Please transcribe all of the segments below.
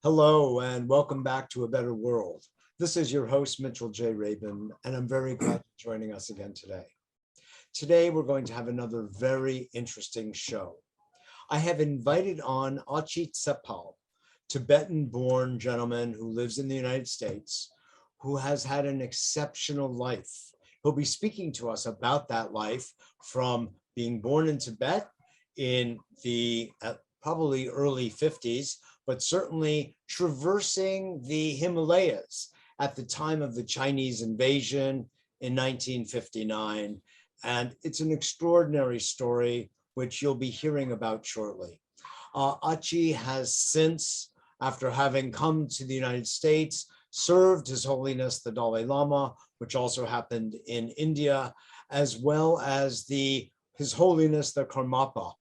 Hello and welcome back to A Better World. This is your host, Mitchell J. Rabin, and I'm very glad you're joining us again today. Today, we're going to have another very interesting show. I have invited on Achi tsepal, Tibetan-born gentleman who lives in the United States, who has had an exceptional life. He'll be speaking to us about that life from being born in Tibet in the probably early 50s, but certainly traversing the Himalayas at the time of the Chinese invasion in 1959. And it's an extraordinary story, which you'll be hearing about shortly. Achi has since, after having come to the United States, served His Holiness the Dalai Lama, which also happened in India, as well as His Holiness the Karmapa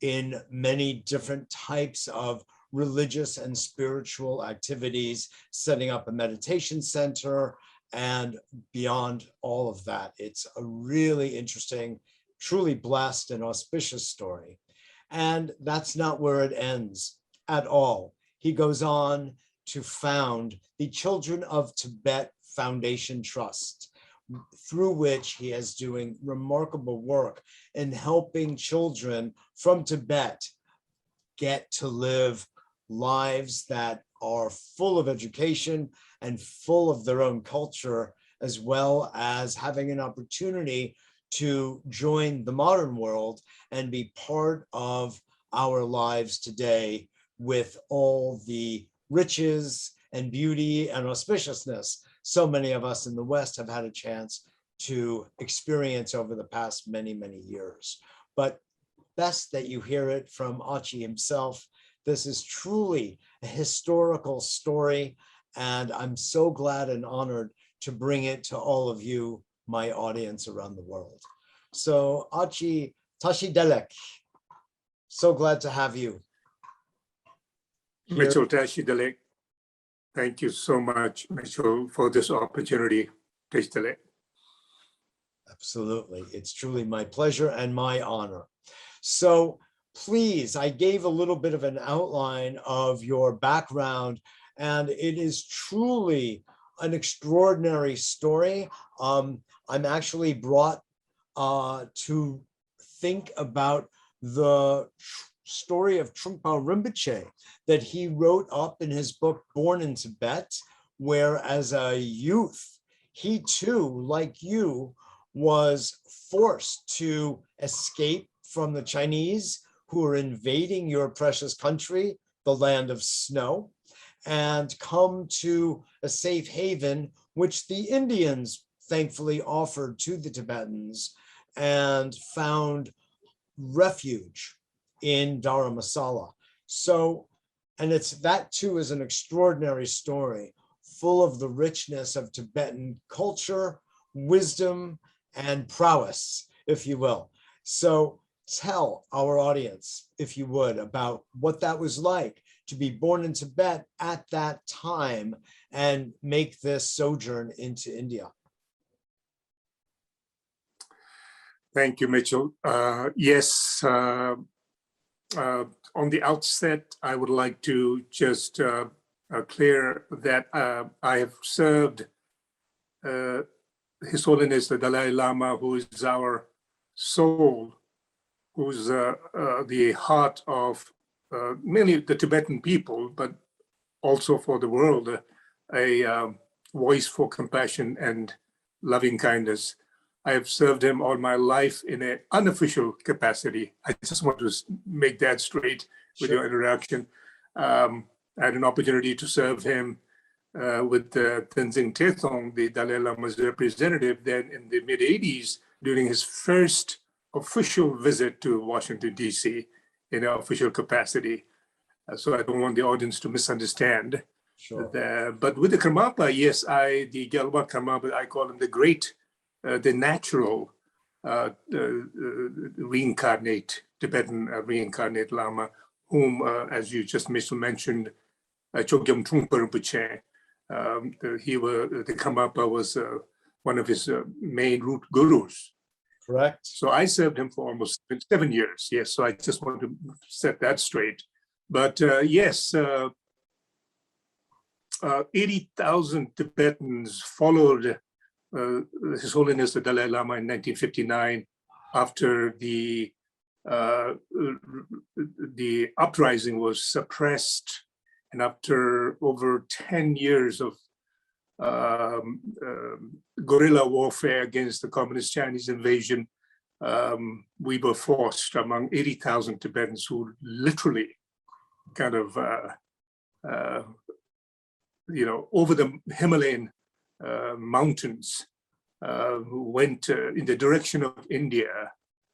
in many different types of religious and spiritual activities, setting up a meditation center, and beyond all of that. It's a really interesting, truly blessed and auspicious story. And that's not where it ends at all. He goes on to found the Children of Tibet Foundation Trust, through which he is doing remarkable work in helping children from Tibet get to live lives that are full of education and full of their own culture, as well as having an opportunity to join the modern world and be part of our lives today with all the riches and beauty and auspiciousness so many of us in the West have had a chance to experience over the past many, many years. But best that you hear it from Achi himself. This is truly a historical story, and I'm so glad and honored to bring it to all of you, my audience around the world. So Achi, Tashi Delek, so glad to have you here. Mitchell Tashi Delek. Thank you so much, Mitchell, for this opportunity. Absolutely. It's truly my pleasure and my honor. So please, I gave a little bit of an outline of your background, and it is truly an extraordinary story. I'm actually brought to think about the story of Trungpa Rinpoche that he wrote up in his book, Born in Tibet, where as a youth, he too, like you, was forced to escape from the Chinese who were invading your precious country, the land of snow, and come to a safe haven, which the Indians thankfully offered to the Tibetans, and found refuge in Dharamsala. So, and that too is an extraordinary story, full of the richness of Tibetan culture, wisdom, and prowess, if you will. So tell our audience, if you would, about what that was like to be born in Tibet at that time and make this sojourn into India. Thank you, Mitchell. Yes, on the outset, I would like to just clear that I have served His Holiness the Dalai Lama, who is our soul, who's the heart of mainly the Tibetan people, but also for the world, a voice for compassion and loving kindness. I have served him all my life in an unofficial capacity. I just want to make that straight with your introduction. I had an opportunity to serve him with Tenzing Tethong, the Dalai Lama's representative, then in the mid-'80s during his first official visit to Washington, D.C. in an official capacity. So I don't want the audience to misunderstand. Sure. But with the Karmapa, yes, the Gyalwa Karmapa, I call him the great, the natural reincarnate, Tibetan reincarnate Lama, whom, as you just mentioned, Chogyam Trungpa Rinpoche, the Karmapa was one of his main root gurus. Correct. So I served him for almost 7 years. Yes, so I just want to set that straight. But yes, 80,000 Tibetans followed His Holiness the Dalai Lama in 1959 after the uprising was suppressed, and after over 10 years of guerrilla warfare against the communist Chinese invasion, we were forced among 80,000 Tibetans who literally kind of, over the Himalayan mountains, who went in the direction of India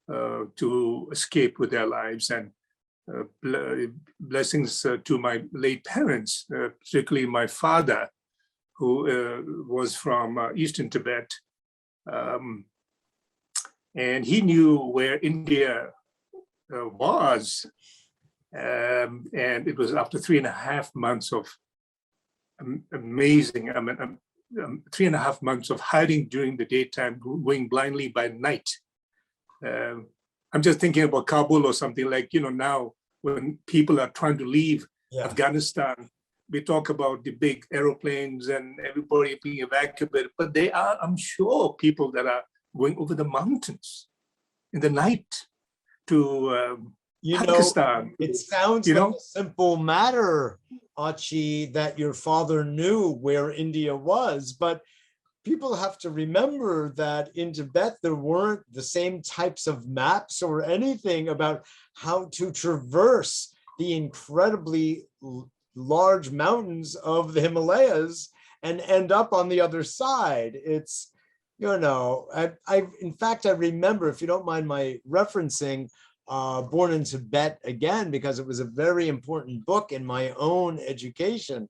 to escape with their lives. And blessings to my late parents, particularly my father, who was from Eastern Tibet. And he knew where India was. And it was after 3.5 months of amazing, 3.5 months of hiding during the daytime, going blindly by night. I'm just thinking about Kabul or something like, now when people are trying to leave Afghanistan, we talk about the big aeroplanes and everybody being evacuated, but they are, I'm sure, people that are going over the mountains in the night to Pakistan. It sounds like a simple matter, Achi, that your father knew where India was, but people have to remember that in Tibet, there weren't the same types of maps or anything about how to traverse the incredibly large mountains of the Himalayas and end up on the other side. It's, in fact, I remember, if you don't mind my referencing, Born in Tibet again, because it was a very important book in my own education.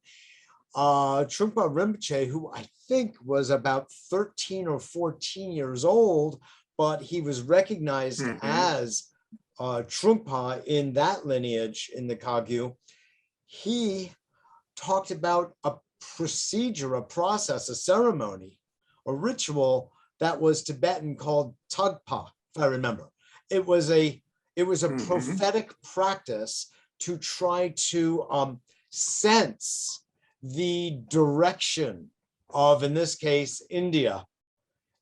Trungpa Rinpoche, who I think was about 13 or 14 years old, but he was recognized as Trungpa in that lineage in the Kagyu. He talked about a procedure, a process, a ceremony, a ritual that was Tibetan called tagpa, if I remember. It was a prophetic practice to try to sense the direction of, in this case, India,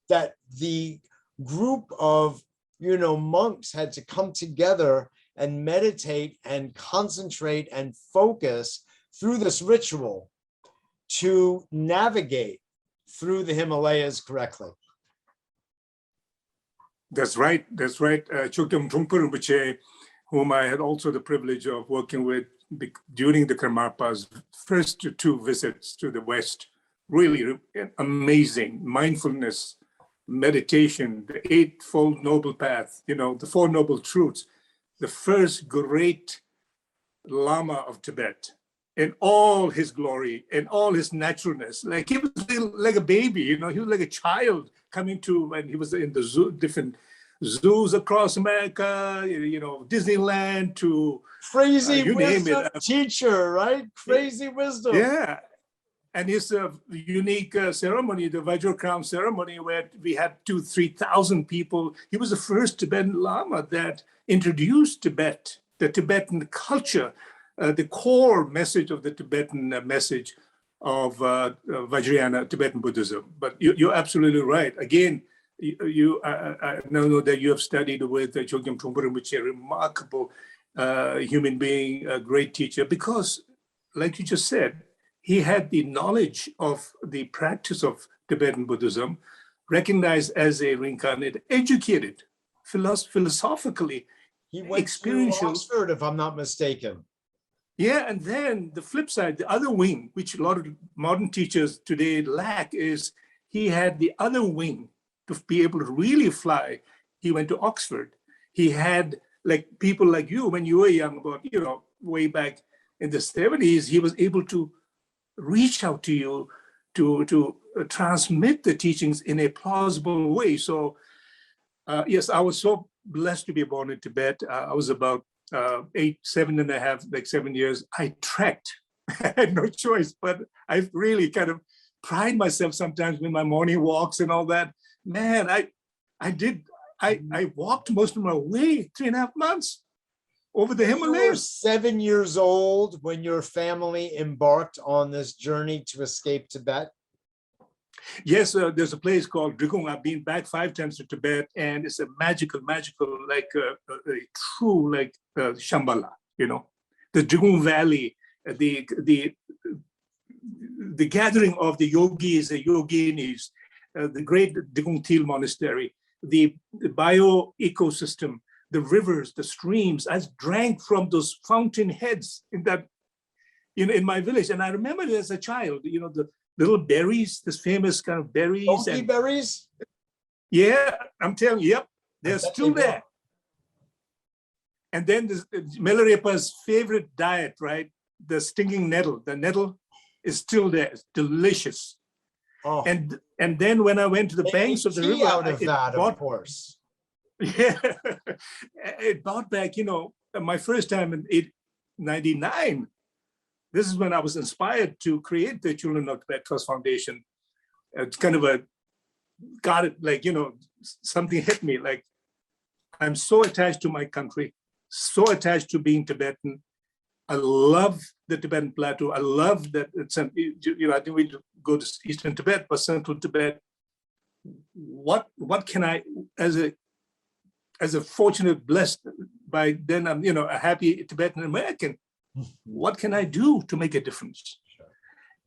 that the group of, monks had to come together and meditate and concentrate and focus through this ritual to navigate through the Himalayas correctly. That's right. Chogyam Trungpa Rinpoche, whom I had also the privilege of working with during the Karmapa's first 2 visits to the West, really amazing mindfulness, meditation, the 8-fold noble path, the 4 noble truths, the first great Lama of Tibet in all his glory, in all his naturalness. Like he was like a baby, he was like a child coming to, when he was in the zoo, different zoos across America, Disneyland, to crazy wisdom teacher, right? Crazy wisdom. Yeah. And his unique ceremony, the Vajra Crown ceremony, where we had 2,000-3,000 people. He was the first Tibetan Lama that introduced Tibet, the Tibetan culture, the core message of the Tibetan message of Vajrayana Tibetan Buddhism. But you're absolutely right. Again, I know that you have studied with Chogyam Trungpa Rinpoche, a remarkable human being, a great teacher, because, like you just said, he had the knowledge of the practice of Tibetan Buddhism, recognized as a reincarnated, educated, philosophically. He went to Oxford, if I'm not mistaken. Yeah, and then the flip side, the other wing, which a lot of modern teachers today lack, is he had the other wing to be able to really fly. He went to Oxford. He had, like people like you, when you were young, about, way back in the 70s, he was able to reach out to you to transmit the teachings in a plausible way. So yes, I was so blessed to be born in Tibet. I was about 7 years. I trekked. I had no choice, but I really kind of pride myself sometimes with my morning walks and all that. Man, I walked most of my way, 3.5 months. over the You were Himalayas. 7 years old when your family embarked on this journey to escape Tibet. Yes, there's a place called Drikung. I've been back 5 times to Tibet, and it's a magical, like a true, like Shambhala. You know, the Drikung Valley, the gathering of the yogis, the yoginis, the great Drikung Thil Monastery, the bio ecosystem, the rivers, the streams. I drank from those fountain heads in that, in my village, and I remember it as a child. You know, the little berries, this famous kind of berries. Donkey berries? Yeah, I'm telling you, yep, they're still there. And then this, Milarepa's favorite diet, right? The stinging nettle. The nettle is still there. It's delicious. Oh. And then when I went to the banks of the river, out of that, of course. Yeah, it brought back, my first time in 1999. This is when I was inspired to create the Children of Tibet Trust Foundation. It's kind of something hit me. Like, I'm so attached to my country, so attached to being Tibetan. I love the Tibetan Plateau. I love that it's, I think we go to Eastern Tibet, but Central Tibet. What can I, as a fortunate, blessed, by then I'm, a happy Tibetan American, what can I do to make a difference,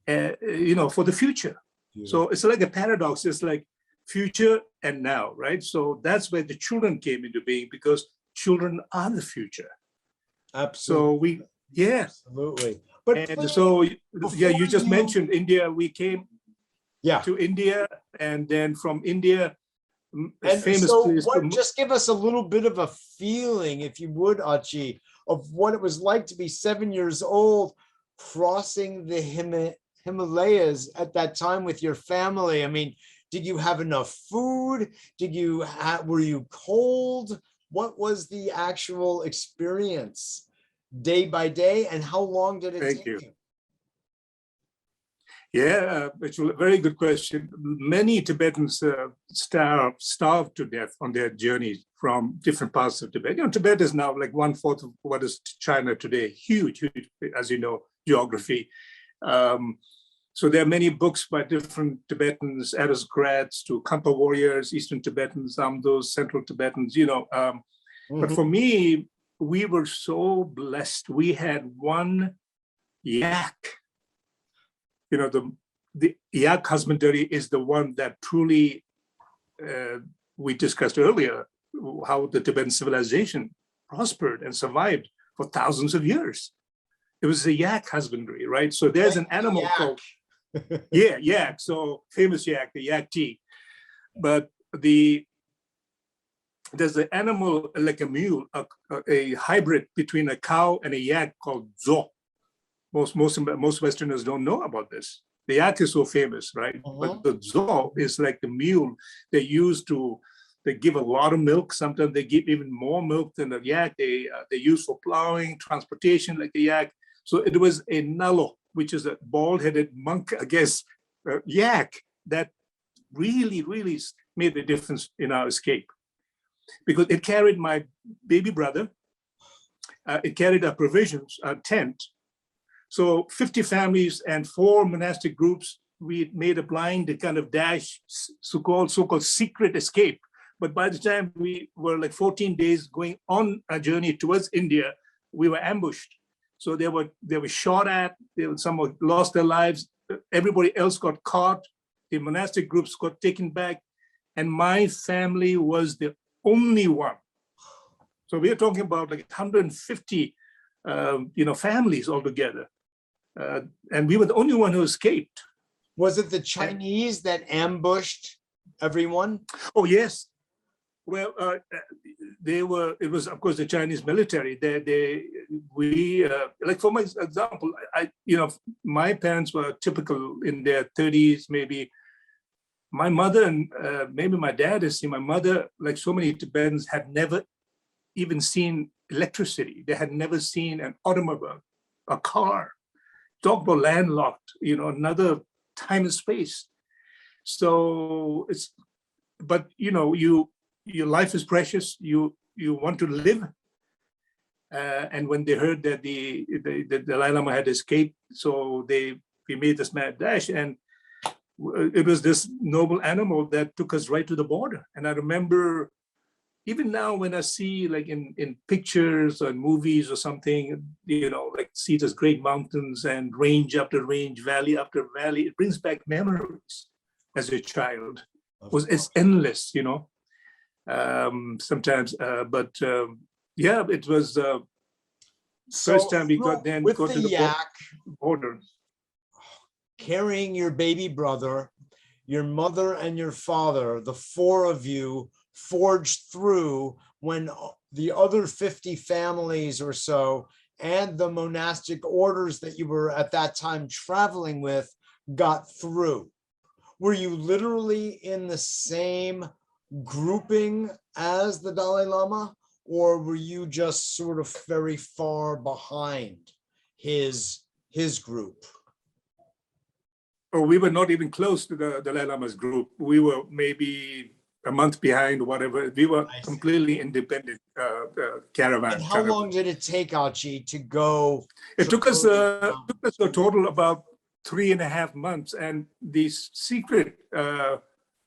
for the future? Yeah. So it's like a paradox. It's like future and now, right? So that's where the children came into being, because children are the future. Absolutely. So absolutely. But and so, you just mentioned India. We came to India, and then from India, and famous so place. Just give us a little bit of a feeling, if you would, Achi, of what it was like to be 7 years old, crossing the Himalayas at that time with your family. I mean, did you have enough food? Were you cold? What was the actual experience day by day, and how long did it take you? Yeah, it's a very good question. Many Tibetans starved to death on their journeys from different parts of Tibet. Tibet is now like 1/4 of what is China today. Huge, as you know, geography. So there are many books by different Tibetans, aristocrats to Khampa warriors, Eastern Tibetans, those Central Tibetans, But for me, we were so blessed. We had one yak. The yak husbandry is the one that truly, we discussed earlier, how the Tibetan civilization prospered and survived for thousands of years. It was the yak husbandry, right? So there's an animal called, yak. So famous yak, the yak tea. But there's an animal like a mule, a hybrid between a cow and a yak called zo. Most Westerners don't know about this. The yak is so famous, right? But the zo is like the mule they give a lot of milk. Sometimes they give even more milk than the yak. They use for plowing, transportation, like the yak. So it was a nalo, which is a bald-headed monk, I guess, yak that really, really made a difference in our escape, because it carried my baby brother. It carried our provisions, our tent. So 50 families and 4 monastic groups, we made a blind kind of dash, so-called secret escape. But by the time we were like 14 days going on a journey towards India, we were ambushed. So they were shot at, some lost their lives, everybody else got caught, the monastic groups got taken back, and my family was the only one. So we are talking about like 150 families altogether. And we were the only one who escaped. Was it the Chinese that ambushed everyone? Oh, yes. Well, it was, of course, the Chinese military. Like for my example, my parents were typical in their 30s, maybe. My mother and maybe my dad has seen, my mother, like so many Tibetans, had never even seen electricity. They had never seen an automobile, a car. Talk about landlocked, another time and space. So but your life is precious. You want to live. And when they heard that the Dalai Lama had escaped, so we made this mad dash, and it was this noble animal that took us right to the border. And I remember, even now when I see like in pictures or movies or something, like see those great mountains and range after range, valley after valley, it brings back memories as a child. It's endless, sometimes, but yeah, it was first time we got to the border. Carrying your baby brother, your mother and your father, the four of you forged through when the other 50 families or so and the monastic orders that you were at that time traveling with got through. Were you literally in the same grouping as the Dalai Lama, or were you just sort of very far behind his group? Oh, we were not even close to the Dalai Lama's group. We were maybe a month behind, whatever. We were completely independent caravan. And how long did it take, Achi, to go? It took us a total about 3.5 months. And the secret,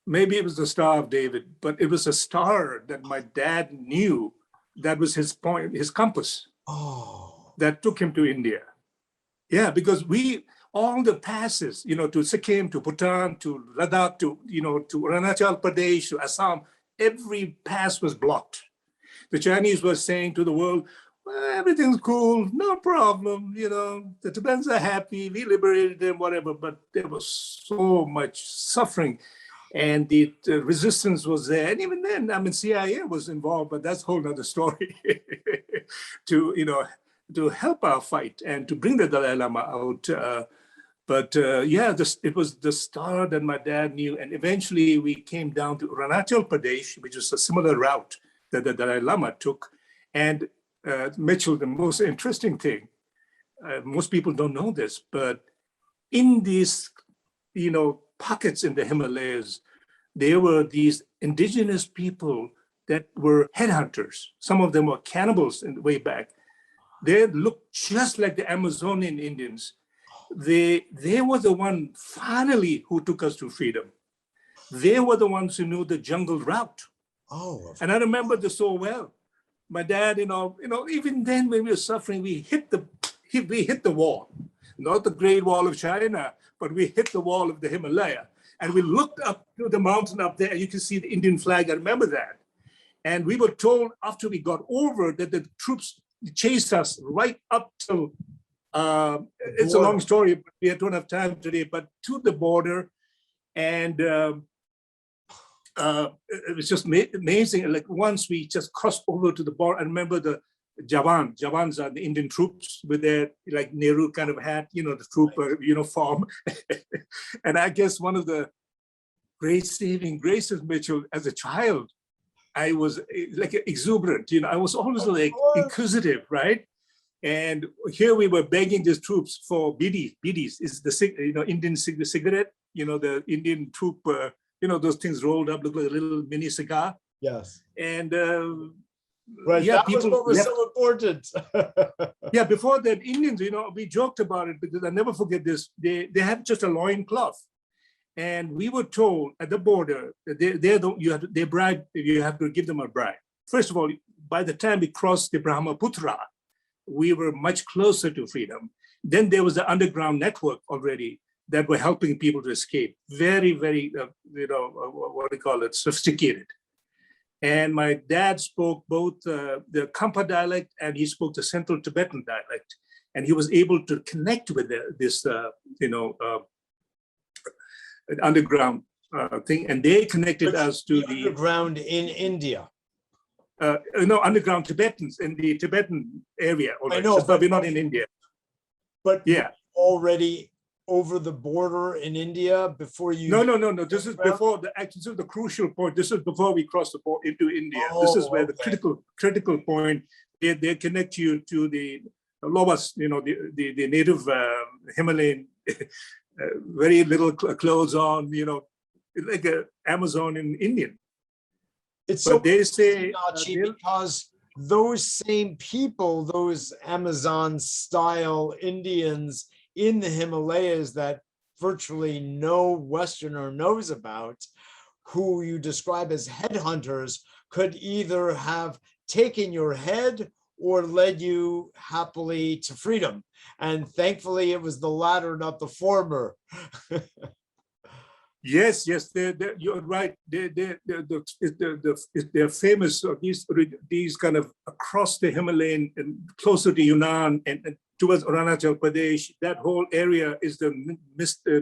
maybe it was the Star of David, but it was a star that my dad knew that was his point, his compass, that took him to India. Yeah, because all the passes, to Sikkim, to Bhutan, to Ladakh, to Arunachal Pradesh, to Assam, every pass was blocked. The Chinese were saying to the world, well, everything's cool, no problem, the Tibetans are happy, we liberated them, whatever, but there was so much suffering and the resistance was there. And even then, CIA was involved, but that's a whole nother story to help our fight and to bring the Dalai Lama out. It was the star that my dad knew. And eventually we came down to Arunachal Pradesh, which is a similar route that the Dalai Lama took. And Mitchell, the most interesting thing, most people don't know this, but in these, pockets in the Himalayas, there were these indigenous people that were headhunters. Some of them were cannibals in the way back. They looked just like the Amazonian Indians. They were the one finally who took us to freedom. They were the ones who knew the jungle route. And I remember this so well. My dad, even then when we were suffering, we hit the wall, not the Great Wall of China, but we hit the wall of the Himalaya. And we looked up to the mountain up there, and you can see the Indian flag. I remember that. And we were told after we got over that the troops chased us right up till, it's a long story, but we don't have time today, but to the border. And it was just amazing. Like once we just crossed over to the border, I remember the Javans are the Indian troops with their like Nehru kind of hat, the trooper uniform. And I guess one of the great saving graces, Mitchell, as a child, I was like exuberant, I was always like inquisitive, right? And here we were begging these troops for bidis. Bidis is the Indian cigarette, the Indian troop, those things rolled up, look like a little mini cigar. Yes. And right, yeah, that was what was so important. Yeah, before that, Indians, we joked about it because I never forget this. They have just a loincloth. And we were told at the border, you have to give them a bribe. First of all, by the time we crossed the Brahmaputra, we were much closer to freedom. Then there was the underground network already that were helping people to escape. Very, very, what do you call it, sophisticated. And my dad spoke both the Khampa dialect and he spoke the Central Tibetan dialect. And he was able to connect with this, underground thing. And they connected us to the underground in India. Underground Tibetans in the Tibetan area. Already. I know, but we're not in India. But yeah, already over the border in India before you? No. This is before this is the crucial point. This is before we cross the border into India. This is where the critical point. They connect you to the Lobas, the native Himalayan, very little clothes on, like an Amazonian Indian. It's but so they say because those same people, those Amazon style Indians in the Himalayas that virtually no Westerner knows about, who you describe as headhunters, could either have taken your head or led you happily to freedom. And thankfully, it was the latter, not the former. Yes, you're right. They're famous. These kind of across the Himalayan and closer to Yunnan and towards Arunachal Pradesh. That whole area is the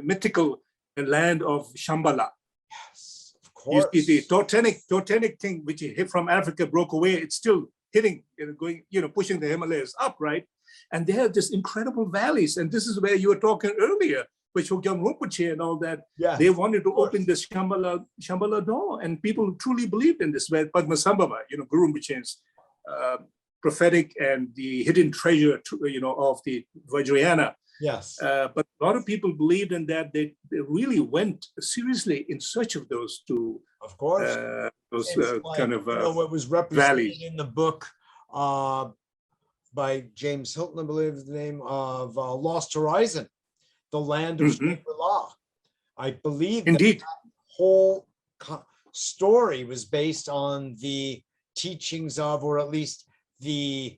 mythical land of Shambhala. Yes, of course. You see, the totemic thing which hit from Africa broke away. It's still hitting, going, pushing the Himalayas up, right? And they have this incredible valleys. And this is where you were talking earlier, which Chogyam Rinpoche and all that. Yes, they wanted to open this Shambhala door, and people truly believed in this. Where Padmasambhava, Guru Rinpoche's prophetic and the hidden treasure, of the Vajrayana. Yes. But a lot of people believed in that. They really went seriously in search of those two. Of course. Kind of what was represented valleys in the book by James Hilton, I believe is the name of Lost Horizon, the land of Shangri-La. I believe indeed that whole story was based on the teachings of, or at least the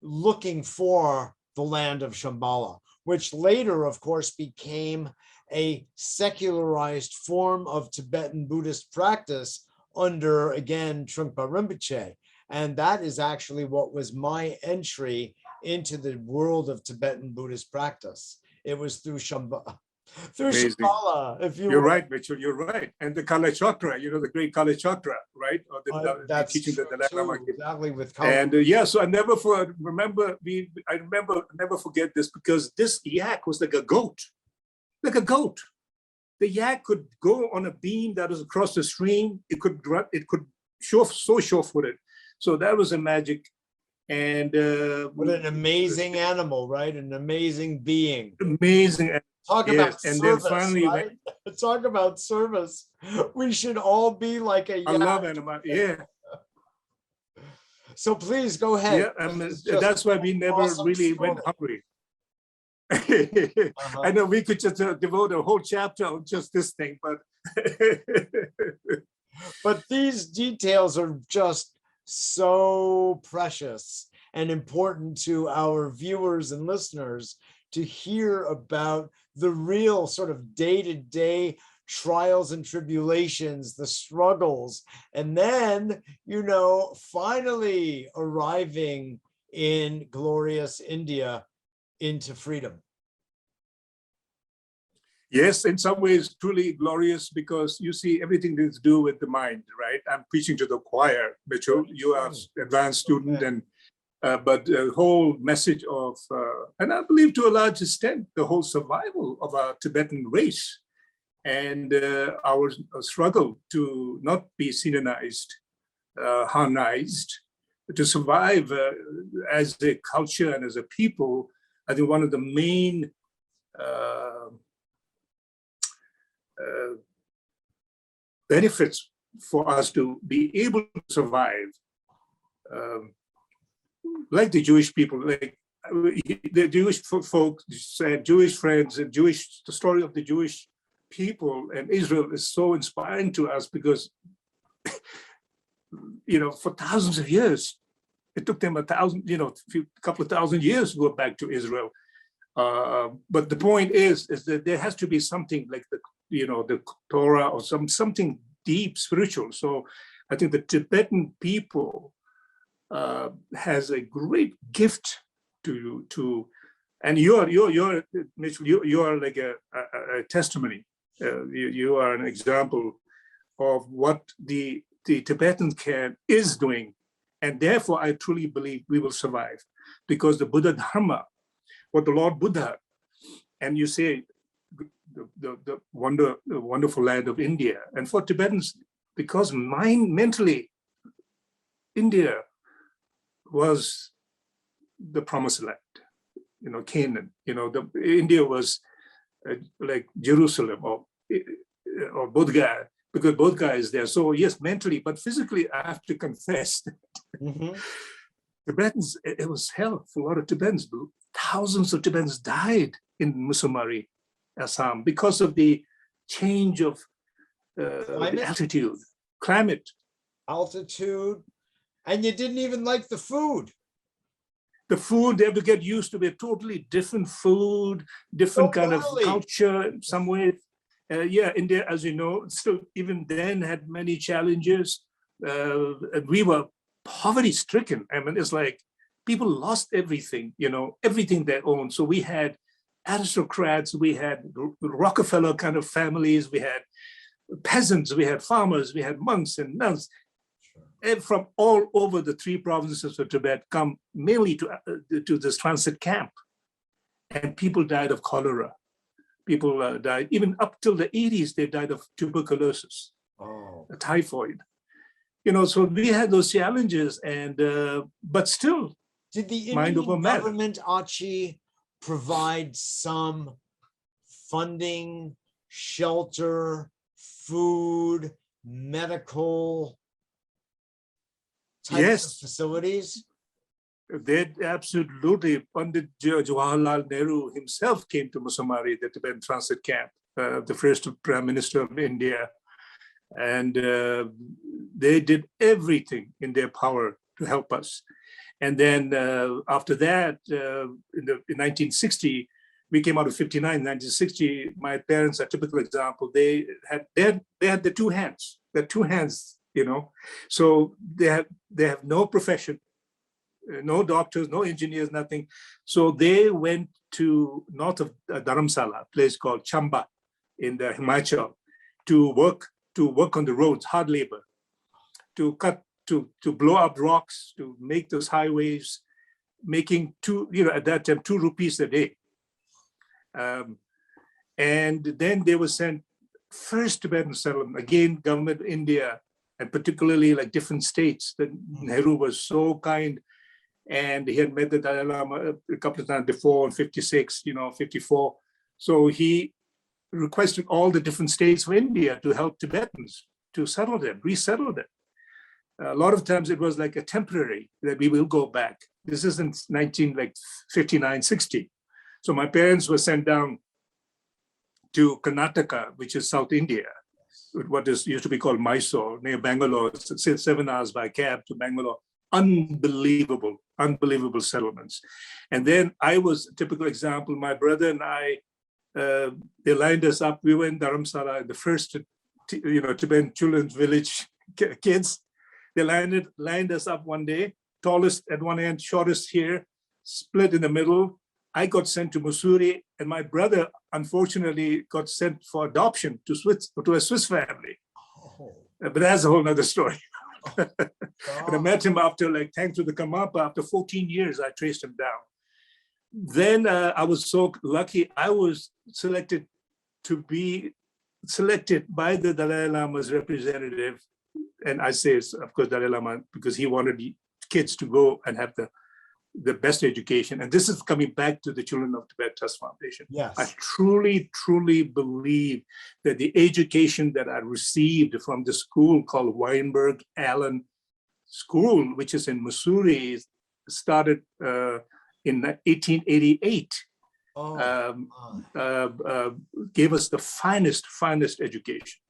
looking for the land of Shambhala, which later, of course, became a secularized form of Tibetan Buddhist practice under, again, Trungpa Rinpoche. And that is actually what was my entry into the world of Tibetan Buddhist practice. It was through Shambhala. Shambhala, if you You're right, Mitchell, you're right. And the Kala Chakra, the great Kala Chakra, right? Or that's teaching that the Dalai Lama gave. Exactly, with Kala. And so I never never forget this, because this yak was like a goat. Like a goat. The yak could go on a beam that was across the stream. It could sure-footed. So that was a magic. And what an amazing animal, right? An amazing being. Amazing. Talk about and service, then finally, right? Talk about service. We should all be like a yak. I love animal. Yeah. So please go ahead. Yeah, that's why we never really went hungry. I know we could just devote a whole chapter on just this thing, but but these details are just so precious and important to our viewers and listeners to hear about the real sort of day-to-day trials and tribulations, the struggles, and then, finally arriving in glorious India into freedom. Yes, in some ways, truly glorious, because you see everything that's to do with the mind, right? I'm preaching to the choir, Mitchell. You are an advanced student, and but the whole message of, and I believe to a large extent, the whole survival of our Tibetan race and our struggle to not be Sinanized, Hanized, to survive as a culture and as a people. I think one of the main benefits for us to be able to survive, like the Jewish people, like the Jewish folks said, Jewish friends, and the story of the Jewish people and Israel is so inspiring to us, because, for thousands of years, it took them a couple of thousand years to go back to Israel. But the point is that there has to be something like the Torah or something deep spiritual. So I think the Tibetan people has a great gift to, and you're Mitchell, you are like a testimony. You are an example of what the Tibetan camp is doing, and therefore I truly believe we will survive, because the Buddha Dharma, what the Lord Buddha, and you say the wonderful land of India, and for Tibetans, because mentally, India was the promised land, Canaan, India was like Jerusalem or Bodh Gaya, because Bodh Gaya is there. So yes, mentally, but physically, I have to confess Mhm. Tibetans, it was hell for a lot of Tibetans. Thousands of Tibetans died in Musumari, Assam, because of the change of the Climate, altitude, climate. altitude, and you didn't even like the food. The food, they have to get used to a totally different food, different kind of Totally. culture in some way. Yeah, India, as you know, still even then had many challenges. And we were poverty stricken. I mean, it's like people lost everything, everything they owned. So we had aristocrats, we had Rockefeller kind of families, we had peasants, we had farmers, we had monks and nuns. And from all over the 3 provinces of Tibet come mainly to this transit camp. And people died of cholera. People died, even up till the 80s, they died of tuberculosis, typhoid. So we had those challenges, and but still, did the mind Indian over matter. government, Achi, provide some funding, shelter, food, medical types of facilities? They absolutely. Pandit Jawaharlal Nehru himself came to Musumari, the Tibetan transit camp, the first Prime Minister of India. And they did everything in their power to help us. And then after that, in 1960, we came out of 59, 1960, my parents, a typical example, they had the 2 hands, so they have no profession, no doctors, no engineers, nothing. So they went to north of Dharamsala, a place called Chamba in the Himachal, to work on the roads, hard labor, to blow up rocks, to make those highways, making at that time 2 rupees a day. And then they were sent first Tibetan settlement, again, government of India, and particularly like different states. That Nehru was so kind, and he had met the Dalai Lama a couple of times before in 56, 54. So he requested all the different states of India to help Tibetans to settle them, resettle them. A lot of times it was like a temporary, that we will go back. This is in 1959, 60. So my parents were sent down to Karnataka, which is South India, what is used to be called Mysore, near Bangalore. It's 7 hours by cab to Bangalore. Unbelievable settlements. And then I was a typical example. My brother and I, they lined us up. We were in Dharamsala, the first, Tibetan children's village kids. They lined us up one day, tallest at one end, shortest here, split in the middle. I got sent to Mussoorie, and my brother, unfortunately, got sent for adoption to a Swiss family. But that's a whole nother story. But I met him after, thanks to the Karmapa, after 14 years, I traced him down. Then I was so lucky, I was selected by the Dalai Lama's representative. And I say, of course, Dalai Lama, because he wanted kids to go and have the best education. And this is coming back to the Children of Tibet Trust Foundation. Yes. I truly, truly believe that the education that I received from the school called Weinberg Allen School, which is in Mussoorie, started in 1888, gave us the finest education.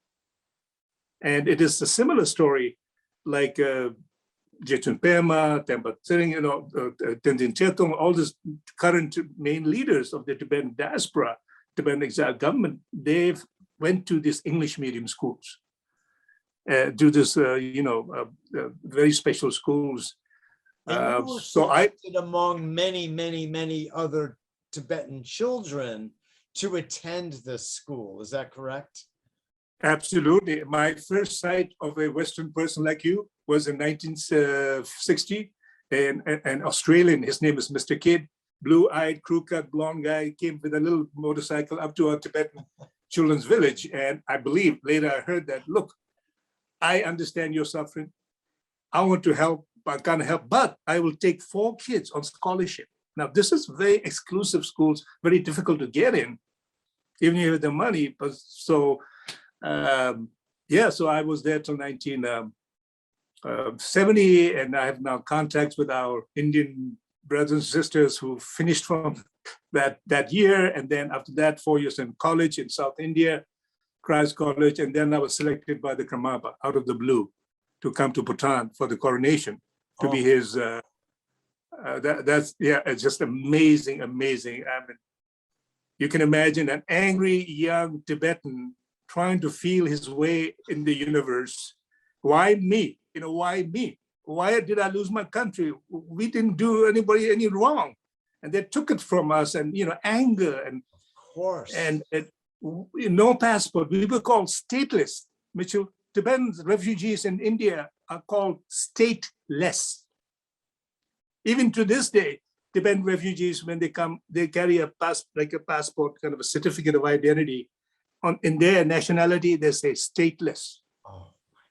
And it is a similar story, like Jetsun Pema, Tempa Tsering, Tenzin Chetong, all these current main leaders of the Tibetan diaspora, Tibetan exile government, they went to these English medium schools, do this, very special schools. And you were selected among many other Tibetan children to attend this school. Is that correct? Absolutely. My first sight of a Western person like you was in 1960. An Australian, his name is Mr. Kidd, blue-eyed, crew-cut, blonde guy, came with a little motorcycle up to our Tibetan children's village. And I believe later I heard that, look, I understand your suffering. I want to help, I can't help, but I will take 4 kids on scholarship. Now, this is very exclusive schools, very difficult to get in, even if you have the money. But so, so I was there till 70, and I have now contacts with our Indian brothers and sisters who finished from that year. And then after that, 4 years in college in South India, Christ College. And then I was selected by the Karmapa out of the blue to come to Bhutan for the coronation to be his, it's just amazing, amazing. I mean, you can imagine an angry young Tibetan trying to feel his way in the universe. Why me? Why me? Why did I lose my country? We didn't do anybody any wrong. And they took it from us, and, anger and, of course, and no passport. We were called stateless. Mitchell, Tibetan refugees in India are called stateless. Even to this day, Tibetan refugees, when they come, they carry a passport, kind of a certificate of identity. In their nationality, they say stateless. Oh my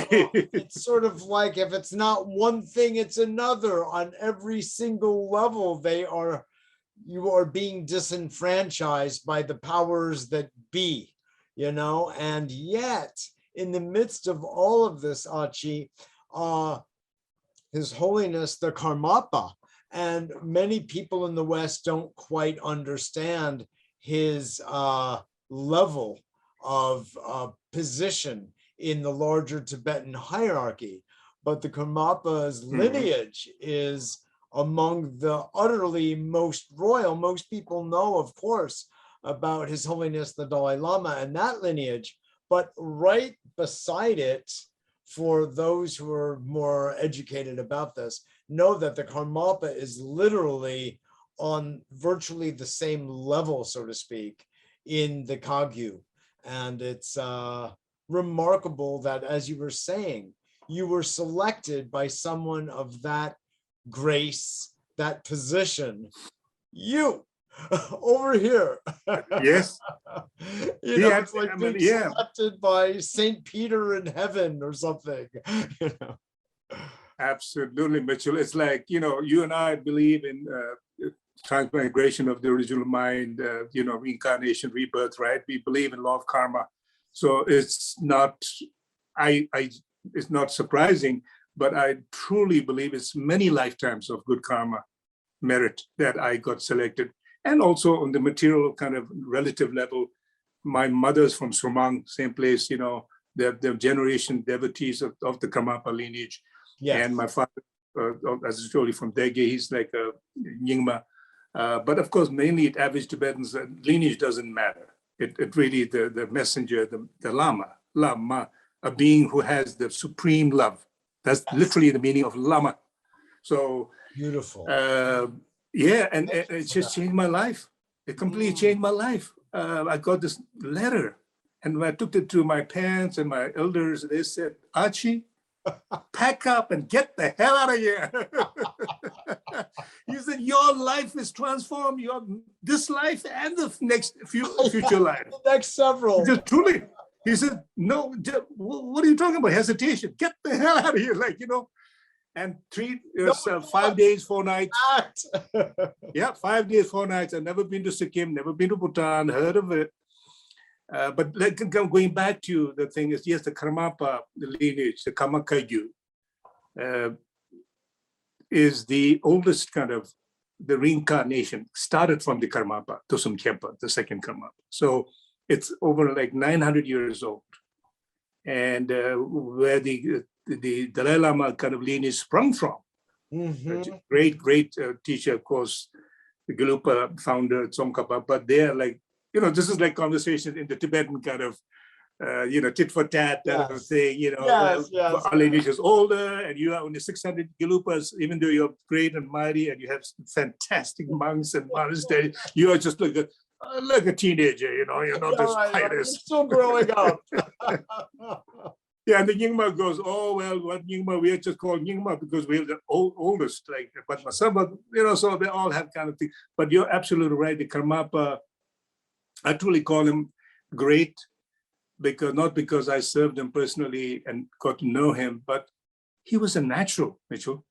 God. It's sort of like, if it's not one thing, it's another. On every single level, you are being disenfranchised by the powers that be, and yet in the midst of all of this, Achi, His Holiness the Karmapa, and many people in the West don't quite understand his level of position in the larger Tibetan hierarchy. But the Karmapa's lineage is among the utterly most royal. Most people know, of course, about His Holiness the Dalai Lama and that lineage, but right beside it, for those who are more educated about this, know that the Karmapa is literally on virtually the same level, so to speak, in the Kagyu. And it's remarkable that, as you were saying, you were selected by someone of that grace, that position. You over here. Yes. It's like being selected by Saint Peter in heaven or something. Absolutely, Mitchell. It's like, you and I believe in transmigration of the original mind, reincarnation, rebirth, right? We believe in law of karma. So it's not, it's not surprising, but I truly believe it's many lifetimes of good karma merit that I got selected. And also on the material kind of relative level, my mother's from Surmang, same place, they're generation devotees of the Karmapa lineage. Yes. And my father, as I told you, from Dege, he's like a Nyingma. But of course, mainly at average Tibetans, lineage doesn't matter. It really, the messenger, the Lama, a being who has the supreme love. That's literally the meaning of Lama. So beautiful. And it just changed my life. It completely changed my life. I got this letter, and when I took it to my parents and my elders, they said, Achi, pack up and get the hell out of here. He said, your life is transformed, this life and the next future life. The next several. Just truly. He said, no, what are you talking about? Hesitation. Get the hell out of here. And treat yourself 5 days, 4 nights. 5 days, 4 nights. I've never been to Sikkim, never been to Bhutan, heard of it. But going back to the thing is, yes, the Karmapa, the lineage, the Kagyu, is the oldest kind of, the reincarnation started from the Karmapa, Tusum Khenpa, the second Karmapa. So it's over like 900 years old. And where the Dalai Lama kind of lineage sprung from. Great teacher, of course, the Gelugpa founder, Tsongkhapa, but they're like, this is like conversation in the Tibetan kind of, tit for tat kind of thing, our lineage is older and you are only 600 Gelugpas, even though you're great and mighty and you have fantastic monks and monasteries, you are just like a teenager, you're not this pious. You're still growing up. Yeah, and the Nyingma goes, oh, well, what Nyingma? We are just called Nyingma because we're the oldest, like Padmasambhava, so they all have kind of thing. But you're absolutely right. The Karmapa, I truly call him great, not because I served him personally and got to know him, but he was a natural, Mitchell.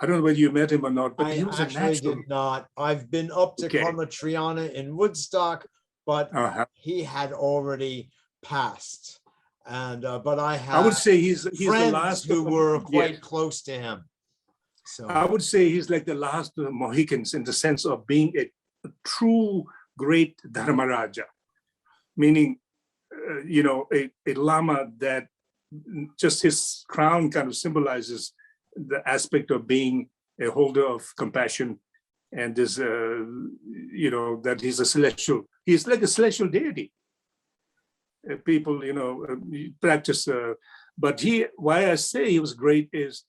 I don't know whether you met him or not, but he was a natural. I actually did not. I've been up to Karma Triana in Woodstock, but he had already passed. And but I I would have say he's the friends last who of, were yes. quite close to him. So I would say he's like the last of the Mohicans in the sense of being a true great Dharmaraja, meaning, a Lama that just his crown kind of symbolizes the aspect of being a holder of compassion, and this, that he's like a celestial deity. People, practice, but why I say he was great is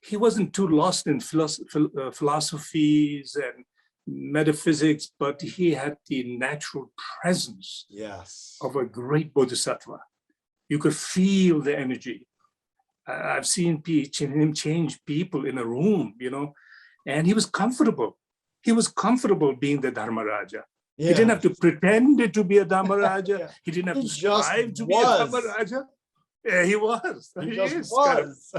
he wasn't too lost in philosophies and metaphysics, but he had the natural presence yes, of a great bodhisattva. You could feel the energy. I've seen him change people in a room, and he was comfortable. He was comfortable being the Dharmaraja. yeah. He didn't have to pretend to be a Dharmaraja. Yeah. He didn't have He to just strive to be a was. Dharmaraja. Yeah, he was. He He just is. was.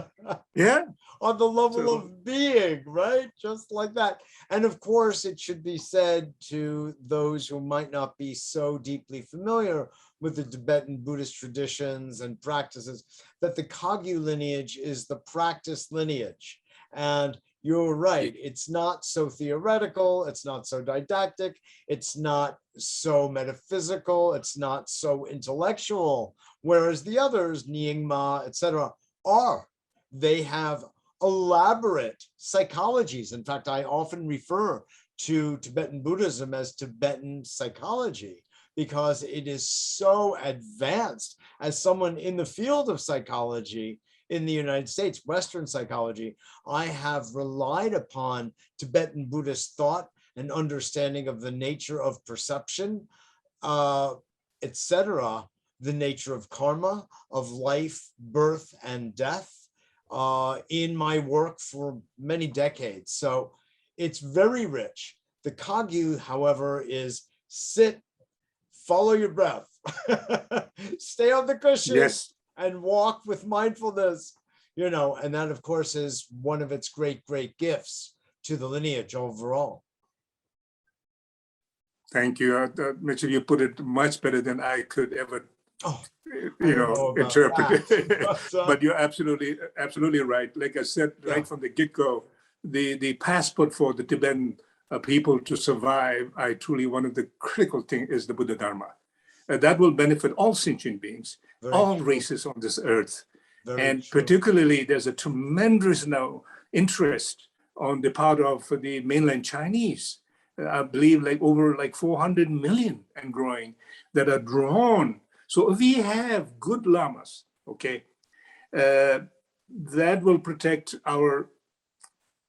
Yeah. On the level So- of being, right? Just like that. And of course, it should be said to those who might not be so deeply familiar with the Tibetan Buddhist traditions and practices that the Kagyu lineage is the practice lineage. And you're right, it's not so theoretical, it's not so didactic, it's not so metaphysical, it's not so intellectual, whereas the others, Nyingma, etc., are. They have elaborate psychologies. In fact, I often refer to Tibetan Buddhism as Tibetan psychology because it is so advanced. As someone in the field of psychology in the United States, Western psychology, I have relied upon Tibetan Buddhist thought and understanding of the nature of perception, etc., the nature of karma, of life, birth, and death, in my work for many decades. So it's very rich. The Kagyu, however, is sit, follow your breath, stay on the cushion, Yes. and walk with mindfulness, and that, of course, is one of its great, great gifts to the lineage overall. Thank you. Mitchell, you put it much better than I could ever, Oh, I don't know about interpret. that, But you're absolutely right. Like I said, right from the get-go, the passport for the Tibetan people to survive, one of the critical things is the Buddha Dharma. That will benefit all sentient beings, all races on this earth. And particularly, there's a tremendous now interest on the part of the mainland Chinese. I believe over 400 million and growing that are drawn. So if we have good lamas, okay, that will protect our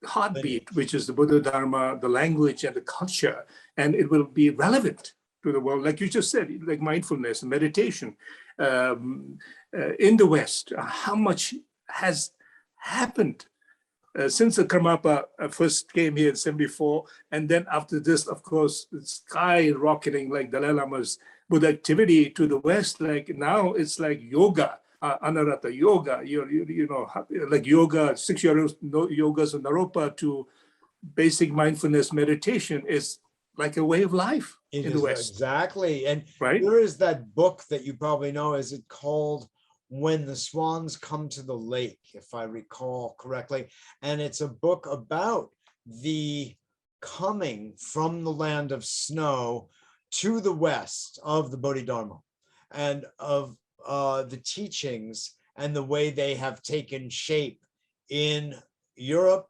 heartbeat, which is the Buddha Dharma, the language and the culture, and it will be relevant to the world. Like you just said, like mindfulness and meditation. In the West, how much has happened since the Karmapa first came here in 74, and then after this, of course, it's skyrocketing like Dalai Lama's Buddha activity to the West. Like now, it's like yoga, Anarata yoga, like yoga, 6 years yogas of Naropa to basic mindfulness meditation is like a way of life in the West. Exactly. And right? There is that book that you probably know. Is it called When the Swans Come to the Lake, if I recall correctly? And it's a book about the coming from the land of snow to the west of the Bodhidharma and of the teachings and the way they have taken shape in Europe,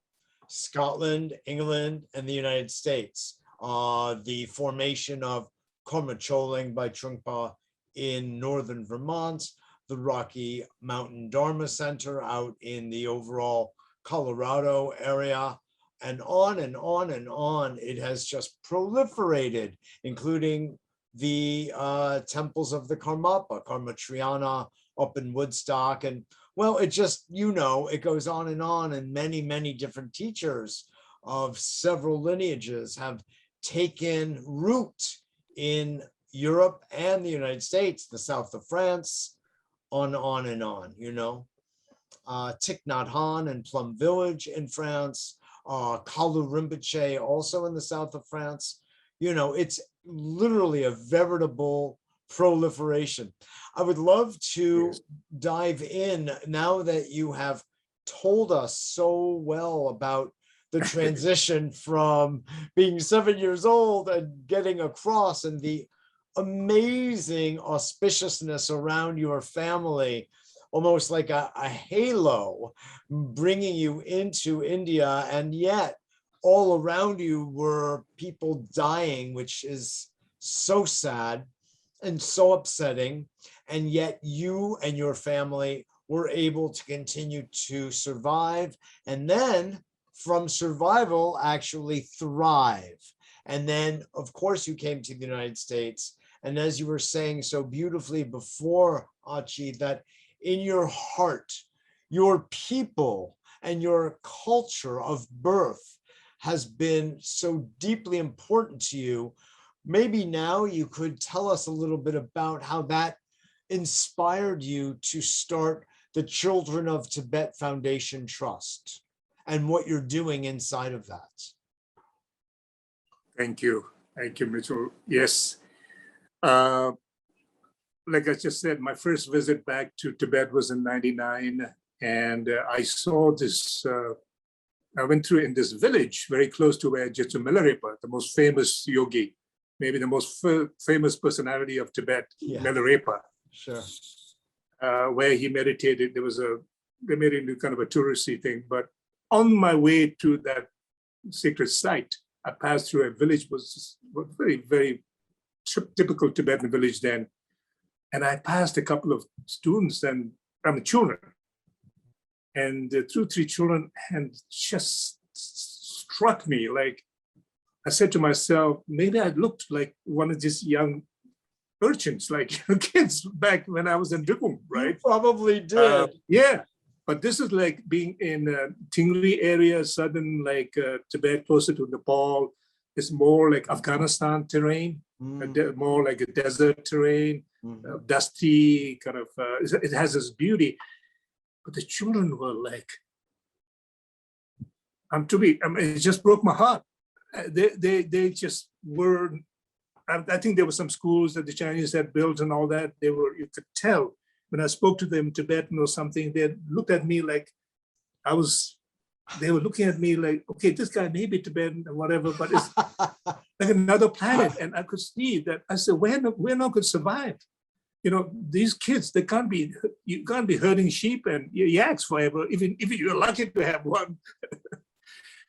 Scotland, England, and the United States. The formation of Karma Choling by Trungpa in northern Vermont, the Rocky Mountain Dharma Center out in the overall Colorado area, and on and on and on. It has just proliferated, including the temples of the Karmapa, Karmatriana up in Woodstock. And well, it just, it goes on, and many, many different teachers of several lineages have taken root in Europe and the United States, the south of France, on and on, Thich Nhat Hanh and Plum Village in France, Kalu Rinpoche also in the south of France. It's literally a veritable proliferation. I would love to Yes. dive in now that you have told us so well about the transition from being 7 years old and getting across, and the amazing auspiciousness around your family, almost like a halo bringing you into India. And yet all around you were people dying, which is so sad and so upsetting. And yet you and your family were able to continue to survive, and then from survival actually thrive. And then of course you came to the United States, and as you were saying so beautifully before, Achi, that in your heart, your people and your culture of birth has been so deeply important to you. Maybe now you could tell us a little bit about how that inspired you to start the Children of Tibet Foundation Trust and what you're doing inside of that. Thank you. Thank you, Mitchell. Yes. Like I just said, my first visit back to Tibet was in '99. And I saw this, I went through in this village very close to where Jetsu Milarepa, the most famous yogi, maybe the most famous personality of Tibet, Yeah. Milarepa, Sure. where he meditated. They made it into kind of a touristy thing. But on my way to that sacred site, I passed through a village, was very, very typical Tibetan village then. And I passed a couple of students and children. And 2 or 3 children, and just struck me. Like, I said to myself, maybe I looked like one of these young urchins, like kids back when I was in Drikung, right? You probably did. Yeah, but this is like being in Tingri area, southern like Tibet, closer to Nepal. It's more like Afghanistan terrain, more like a desert terrain, dusty kind of. It has this beauty. But the children were like, it just broke my heart. They just were, I think there were some schools that the Chinese had built and all that. You could tell when I spoke to them Tibetan or something, they looked at me like they were looking at me like, okay, this guy may be Tibetan or whatever, but it's like another planet. And I could see that. I said, we're not going to survive. You know, these kids, you can't be herding sheep and yaks forever, even if you're lucky to have one.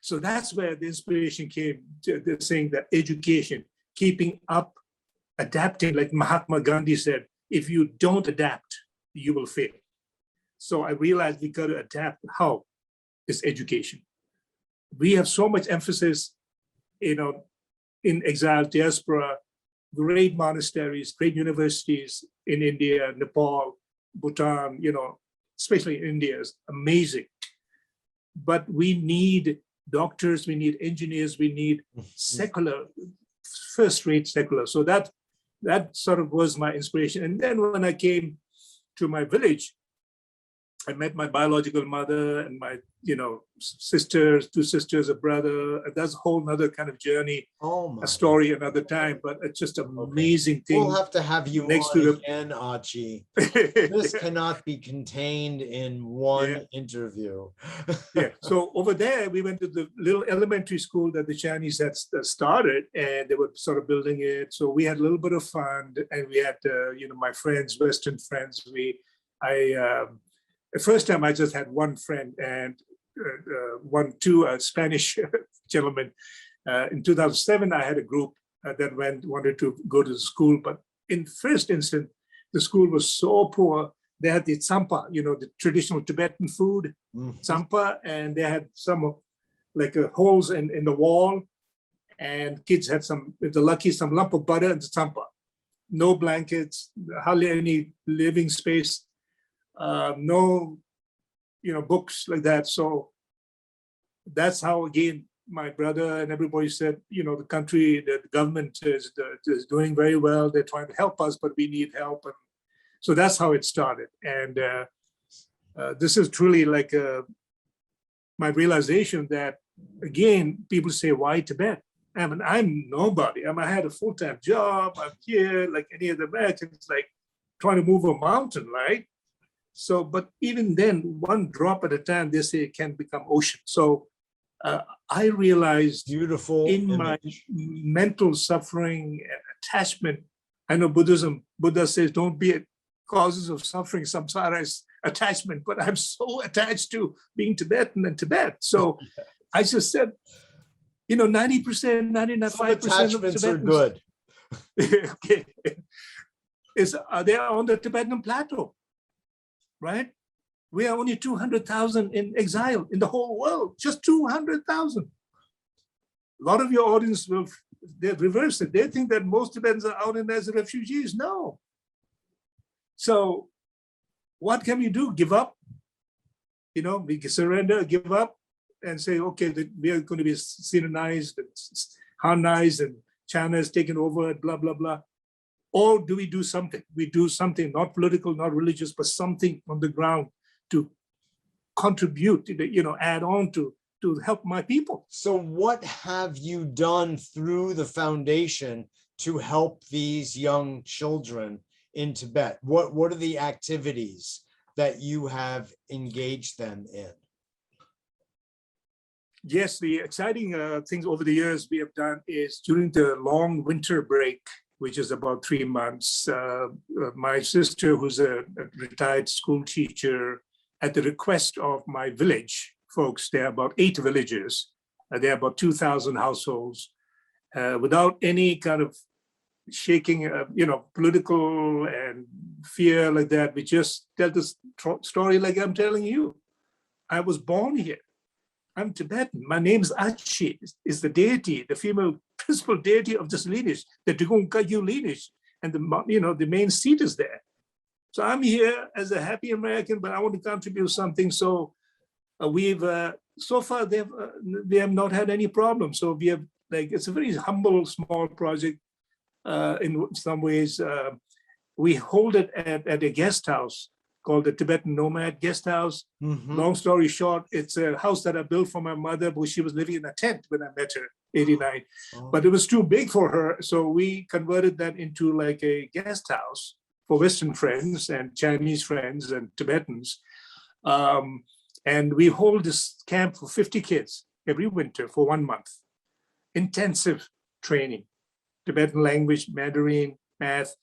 So that's where the inspiration came, to saying that education, keeping up, adapting, like Mahatma Gandhi said, if you don't adapt, you will fail. So I realized we got to adapt. How? Is education. We have so much emphasis, in exile, diaspora, great monasteries, great universities in India, Nepal, Bhutan, especially in India, is amazing. But we need doctors, we need engineers, we need secular, first-rate secular. So that sort of was my inspiration. And then when I came to my village, I met my biological mother and my, sisters, 2 sisters, a brother. And that's a whole nother kind of journey, a story another time, but it's just an amazing thing. We'll have to have you next to again, Achi. This cannot be contained in one interview. Yeah, so over there, we went to the little elementary school that the Chinese had started, and they were sort of building it. So we had a little bit of fun, and we had, my friends, Western friends. The first time I just had one friend and two Spanish gentlemen. In 2007, I had a group that wanted to go to the school, but in first instance, the school was so poor. They had the tsampa, the traditional Tibetan food, tsampa, and they had some like holes in the wall, and kids had some lump of butter and the tsampa. No blankets, hardly any living space. No, books like that. So that's how, again, my brother and everybody said, the country, the government is doing very well. They're trying to help us, but we need help. And so that's how it started. And this is truly like my realization that, again, people say, why Tibet? I mean, I'm nobody. I mean, I had a full-time job. I'm here like any other Americans, like trying to move a mountain, right? So, but even then, one drop at a time, they say it can become ocean. So I realized Beautiful in my image. mental suffering, attachment, I know Buddha says, don't be causes of suffering, samsara is attachment, but I'm so attached to being Tibetan and Tibet. So I just said, 90%, 95% Some of attachments are Tibetans good. okay, they're on the Tibetan plateau, right? We are only 200,000 in exile in the whole world, just 200,000. A lot of your audience they reverse it. They think that most Tibetans are out in as refugees. No. So what can we do? Give up? We can surrender, give up, and say, okay, we are going to be synonized, harmonized, and China is taken over, blah, blah, blah. Or do we do something? We do something, not political, not religious, but something on the ground to contribute, add on to help my people. So what have you done through the foundation to help these young children in Tibet? What are the activities that you have engaged them in? Yes, the exciting things over the years we have done is during the long winter break, which is about 3 months, my sister, who's a retired school teacher, at the request of my village folks, there are about 8 villages, there are about 2,000 households, without any kind of shaking, political and fear like that. We just tell this story like I'm telling you. I was born here. I'm Tibetan. My name's Achi, is the deity, the female principal deity of this lineage, the Drikung Kagyu lineage, and the main seat is there. So I'm here as a happy American, but I want to contribute something. So we've so far we have not had any problems. So we have it's a very humble, small project. In some ways, we hold it at a guest house called the Tibetan Nomad Guest House. Mm-hmm. Long story short, it's a house that I built for my mother, but she was living in a tent when I met her, 89. Oh. But it was too big for her, so we converted that into like a guest house for Western friends and Chinese friends and Tibetans. And we hold this camp for 50 kids every winter for 1 month. Intensive training, Tibetan language, Mandarin, math,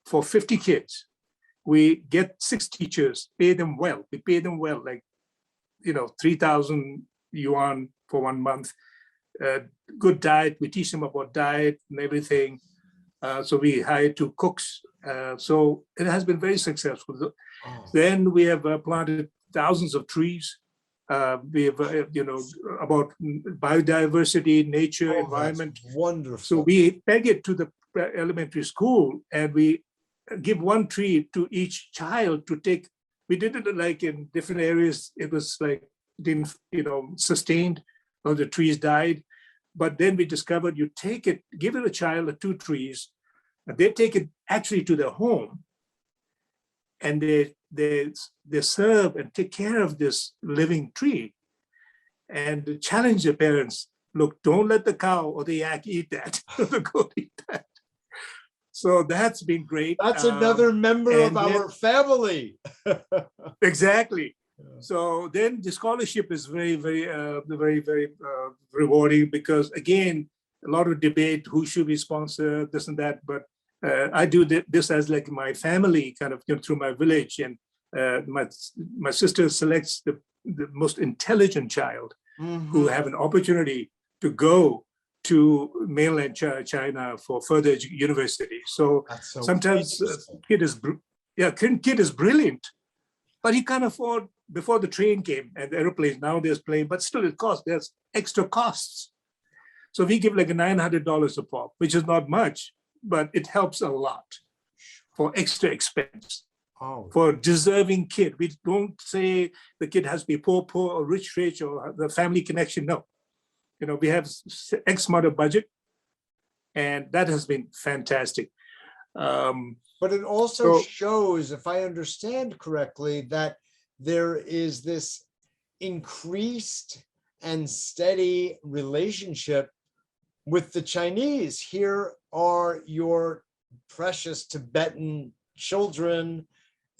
for 50 kids. We get 6 teachers, pay them well. We pay them well, 3,000 yuan for 1 month. Good diet. We teach them about diet and everything. So we hired 2 cooks. So it has been very successful. Oh. Then we have planted thousands of trees. We have, about biodiversity, nature, environment. Wonderful. So we peg it to the elementary school, and we give 1 tree to each child to take. We did it like in different areas. It was like didn't sustained, or the trees died. But then we discovered you take it, give it a child 2 trees, and they take it actually to their home, and they serve and take care of this living tree, and challenge the parents. Look, don't let the cow or the yak eat that, or the goat eat that. So that's been great. That's another member of our family. Exactly. Yeah. So then the scholarship is very, very, very rewarding, because again, a lot of debate, who should we sponsor, this and that. But I do this as like my family kind of through my village, and my sister selects the most intelligent child who have an opportunity to go to mainland China for further university. So sometimes kid is brilliant, but he can't afford, before the train came and the airplanes, now there's plane, but still it costs, there's extra costs. So we give like a $900 a pop, which is not much, but it helps a lot for extra expense. Oh. For deserving kid. We don't say the kid has to be poor, or rich, or the family connection. No, we have X amount of budget, and that has been fantastic. But it also shows, if I understand correctly, that there is this increased and steady relationship with the Chinese, here are your precious Tibetan children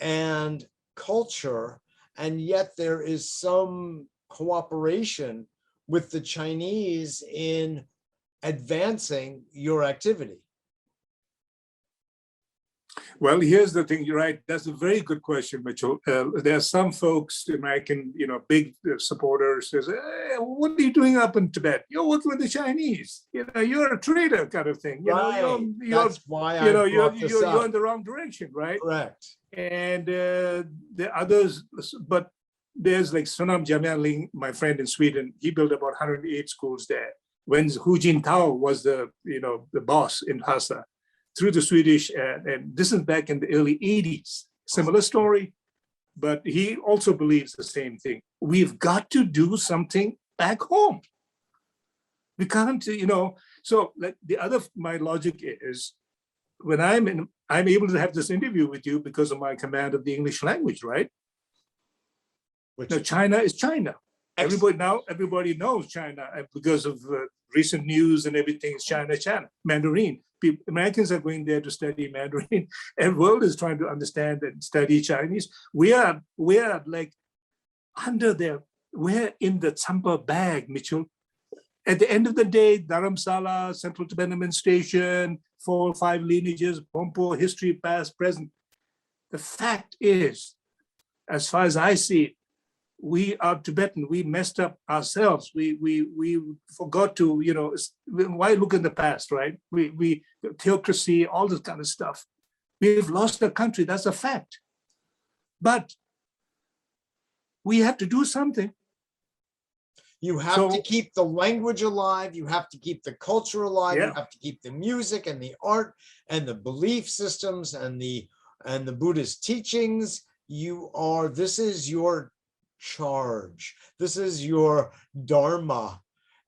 and culture, and yet there is some cooperation with the Chinese in advancing your activity. Well, here's the thing. You're right. That's a very good question, Mitchell. There are some folks, American, big supporters, says, hey, "What are you doing up in Tibet? You're working with the Chinese. You're a traitor," kind of thing. Right. That's why I brought this up. You're in the wrong direction, right? Correct. And the others, but there's like Sonam Jamyang, my friend in Sweden. He built about 108 schools there. When Hu Jintao was the boss in Lhasa, through the Swedish, and this is back in the early 80s. Similar story, but he also believes the same thing. We've got to do something back home. We can't, so like my logic is, when I'm able to have this interview with you because of my command of the English language, right? Now, China is China. Everybody knows China because of recent news and everything. It's China, Mandarin. Americans are going there to study Mandarin, and the world is trying to understand and study Chinese. We are like under there. We're in the Tsampa bag, Mitchell. At the end of the day, Dharamsala, Central Tibet Administration, 4 or 5 lineages, Pompo, history, past, present. The fact is, as far as I see it, we are Tibetan. We messed up ourselves. We forgot to, why look in the past, right? We theocracy, all this kind of stuff. We've lost the country. That's a fact. But we have to do something. You have to keep the language alive. You have to keep the culture alive. Yeah. You have to keep the music and the art and the belief systems and the Buddhist teachings. This is your charge. This is your Dharma.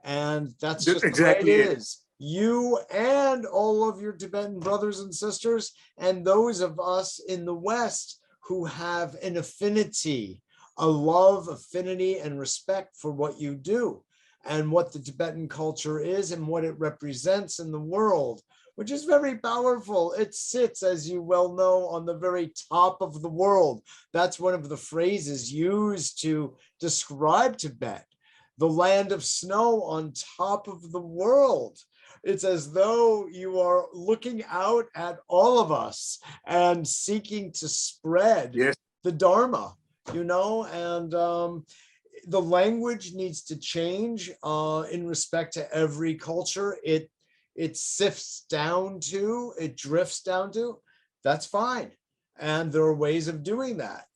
And that's just exactly the way it is. You and all of your Tibetan brothers and sisters, and those of us in the West who have an affinity, a love, affinity, and respect for what you do and what the Tibetan culture is and what it represents in the world, which is very powerful. It sits, as you well know, on the very top of the world. That's one of the phrases used to describe Tibet, the land of snow on top of the world. It's as though you are looking out at all of us and seeking to spread the Dharma, and the language needs to change in respect to every culture. It sifts down to, it drifts down to, that's fine. And there are ways of doing that.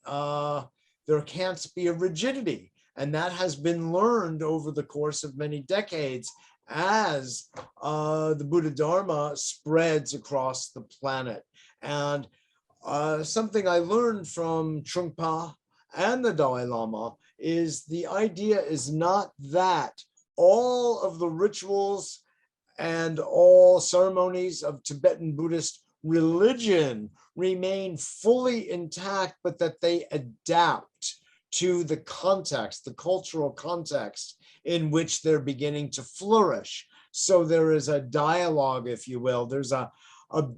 There can't be a rigidity. And that has been learned over the course of many decades as the Buddha Dharma spreads across the planet. And something I learned from Trungpa and the Dalai Lama is the idea is not that all of the rituals and all ceremonies of Tibetan Buddhist religion remain fully intact, but that they adapt to the context, the cultural context in which they're beginning to flourish. So there is a dialogue, if you will. There's a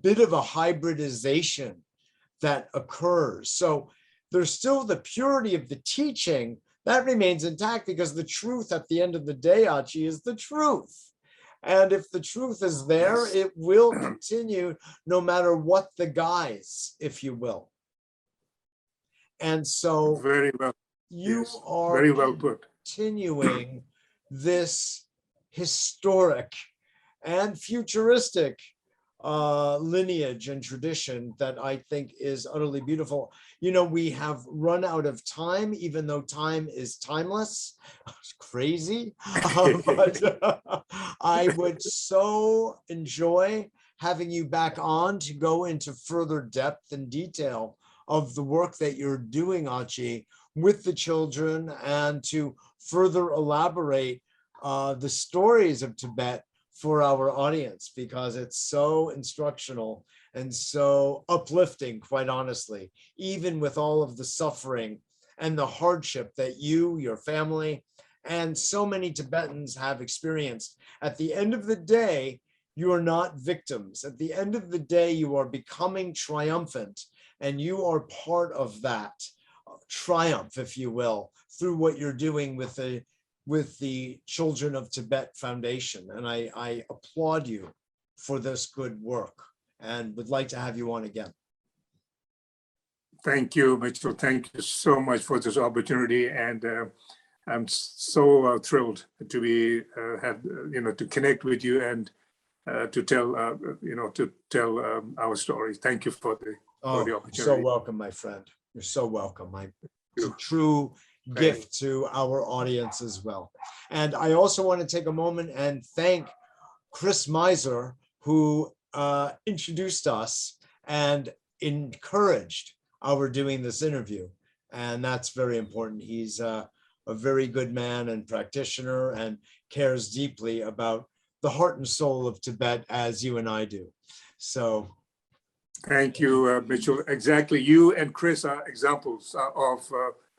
bit of a hybridization that occurs. So there's still the purity of the teaching that remains intact, because the truth at the end of the day, Achi, is the truth. And if the truth is there, it will continue no matter what the guise, if you will. And so very well. You are very well put. Continuing this historic and futuristic lineage and tradition that I think is utterly beautiful. We have run out of time, even though time is timeless. It's crazy. But I would so enjoy having you back on to go into further depth and detail of the work that you're doing, Achi, with the children, and to further elaborate the stories of Tibet for our audience, because it's so instructional and so uplifting, quite honestly, even with all of the suffering and the hardship that you, your family, and so many Tibetans have experienced. At the end of the day, you are not victims. At the end of the day, you are becoming triumphant, and you are part of that triumph, if you will, through what you're doing with the Children of Tibet Foundation. And I applaud you for this good work and would like to have you on again. Thank you, Mitchell. Thank you so much for this opportunity, and I'm so thrilled to be to connect with you and to tell our story. Thank you for the opportunity. You're so welcome, my friend. You're so welcome. It's a true gift to our audience as well. And I also want to take a moment and thank Chris Miser, who introduced us and encouraged our doing this interview. And that's very important. He's a very good man and practitioner and cares deeply about the heart and soul of Tibet, as you and I do. So thank you, Mitchell. Exactly. You and Chris are examples of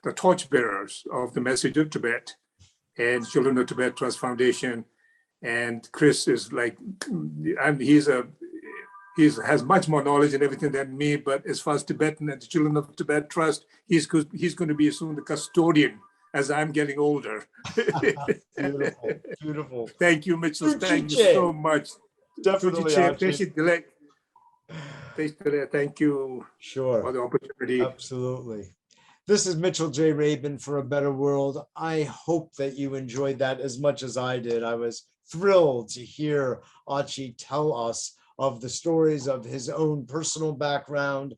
the torchbearers of the message of Tibet and Children of Tibet Trust Foundation. And Chris is like, he has much more knowledge and everything than me, but as far as Tibetan and the Children of Tibet Trust, he's going to be soon the custodian as I'm getting older. Beautiful, beautiful. Thank you, Mitchell. Thank you so much. Definitely. Thank you for the opportunity. Absolutely. This is Mitchell J. Rabin for A Better World. I hope that you enjoyed that as much as I did. I was thrilled to hear Achi tell us of the stories of his own personal background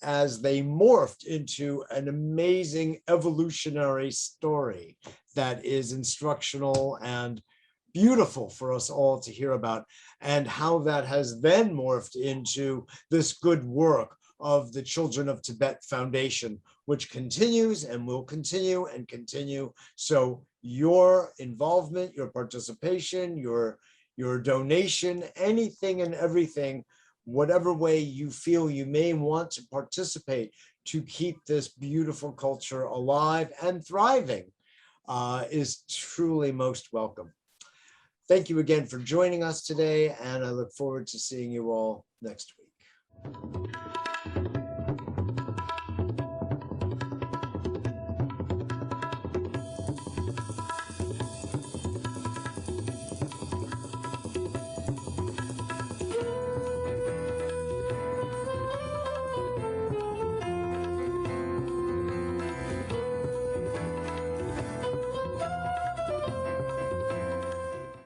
as they morphed into an amazing evolutionary story that is instructional and beautiful for us all to hear about, and how that has then morphed into this good work of the Children of Tibet Foundation, which continues and will continue and continue. So your involvement, your participation, your donation, anything and everything, whatever way you feel you may want to participate to keep this beautiful culture alive and thriving, is truly most welcome. Thank you again for joining us today, and I look forward to seeing you all next week.